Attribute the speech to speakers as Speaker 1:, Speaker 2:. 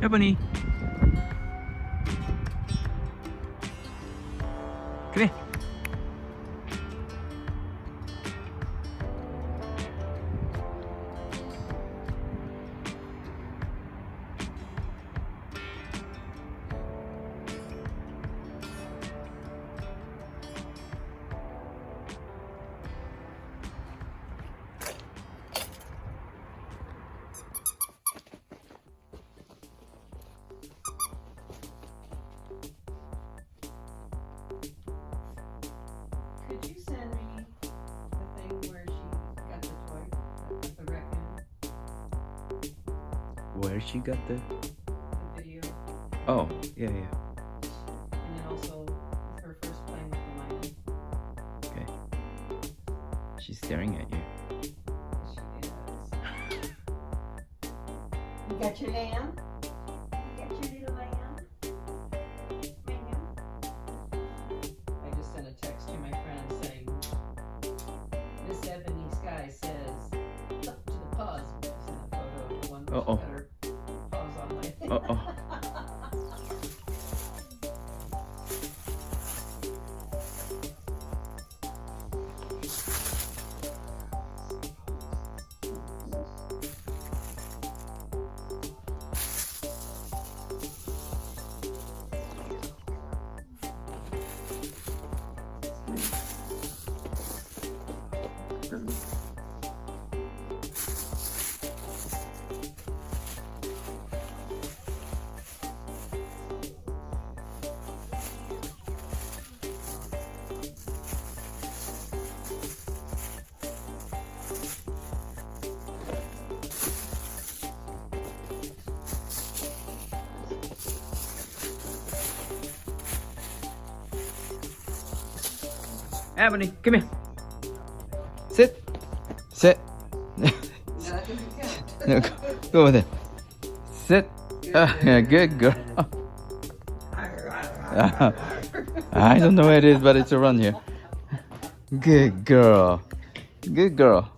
Speaker 1: Ebony. Come here.
Speaker 2: Could you send me the thing where she got the toy, the raccoon,
Speaker 1: Where she got the?
Speaker 2: the video,
Speaker 1: Oh, yeah.
Speaker 2: and then also her first playing with the lion?
Speaker 1: Okay. She's staring at you.
Speaker 2: She is. You got your lamb? You got your little lamb? Lamb? I just sent a text to my friend saying, Miss Ebony-Skye says, up to the paws. I sent a photo of the one
Speaker 1: Uh-oh.
Speaker 2: with her paws on my
Speaker 1: Uh-oh. Ebony, come here. Sit. Sit. No, go over there. Sit. Yeah, good girl. I don't know where it is, but it's around here. Good girl. Good girl.